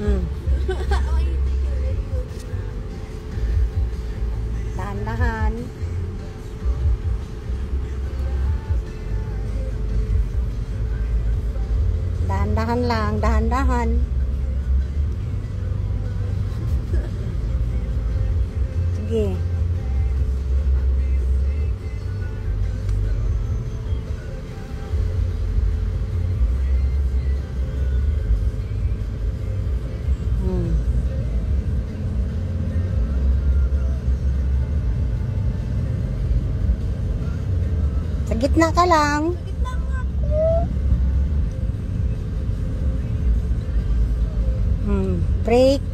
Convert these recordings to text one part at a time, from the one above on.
Hmm. Dahan-dahan. Dahan-dahan lang, dahan-dahan. Sige. Sa gitna ka lang. Sa gitna nga ako. Brake.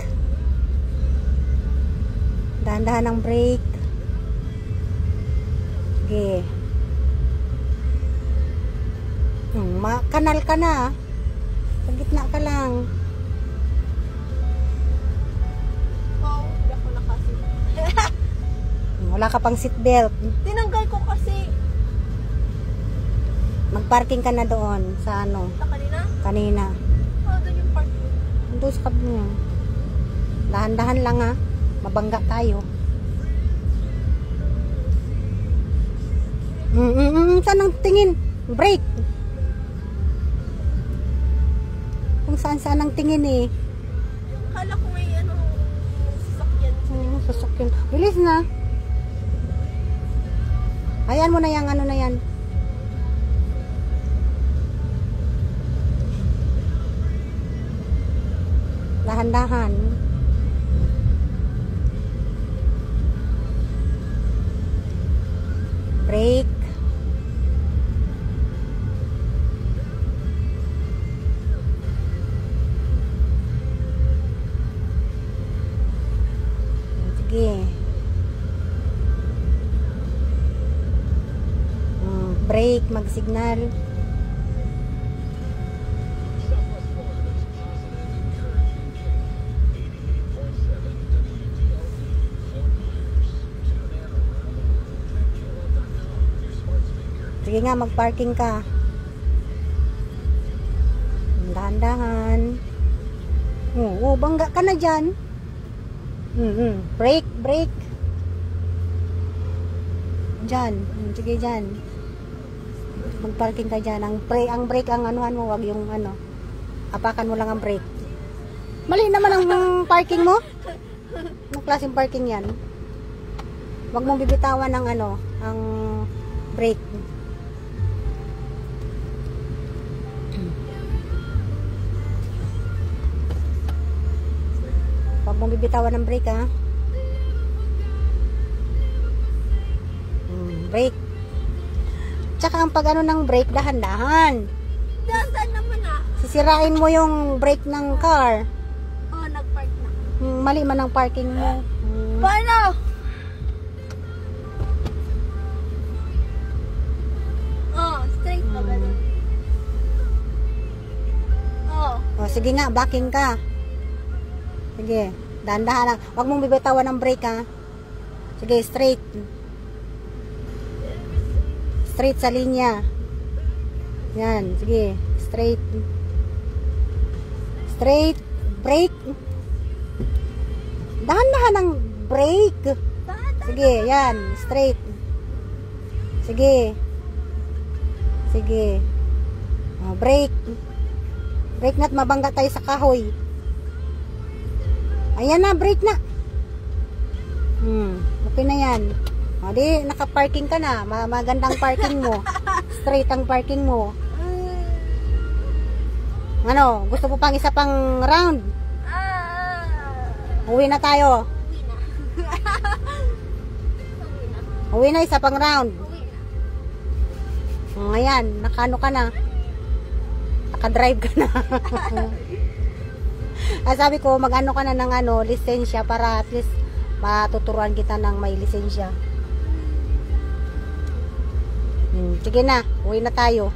Dahan-dahan ng brake. Sige. Kanal ka na. Sa gitna ka lang. Wow, hindi ako nakasi. Wala ka pang seatbelt. Tinanggal ko kasi. Mag-parking ka na doon sa ano. Sa kanina? Kanina. Oh, doon yung park. Doon sa kabila. Dahan-dahan lang ha. Mabangga tayo. Saan ang tingin? Brake. Kung saan ang tingin eh. Kala ko may ano, sasakyan. Sasakyan. Bilis na. Ayan mo na yung ano na yan. Dahan-dahan. Brake. Sige. Brake, mag-signal. Sige nga, mag-parking ka. Dahan-dahan. Bangga ka na dyan. Brake, brake. Dyan. Sige dyan. Mag-parking ka dyan. Ang brake, ang anuhan mo, wag yung ano. Apakan mo lang ang brake. Mali naman ang parking mo. Anong klaseng parking yan? Wag mong bibitawan ng ano, ang brake. Huwag mong bibitawan ng brake ha. Brake. Tsaka ang pag ano ng brake, dahan-dahan. Dahan-dahan naman ah. Sisirain mo yung brake ng car. Oh, nag-park na. Mali man ang parking mo. Paano? Oh, straight pa ganun. Oh. Sige nga, backing ka. Sige, dahan-dahan lang. Huwag mong bibitawan ng brake ha. Sige, straight. Straight sa linya. Yan, sige. Straight. Straight. Brake. Dahan-dahan ng brake. Sige, yan. Straight. Sige. Sige. Brake. Brake na't mabangga tayo sa kahoy. Ayan na, brake na. Okay na yan. O, di, naka-parking ka na. Magandang parking mo. Straight ang parking mo. Ano, gusto mo pang isa pang round? Uwi na tayo. Uwi na, isa pang round. Ayan, nakano ka na. Naka-drive ka na. Sabi ko, mag-ano ka na ng ano, lisensya para at least matuturuan kita ng may lisensya. Sige na, uwi na tayo.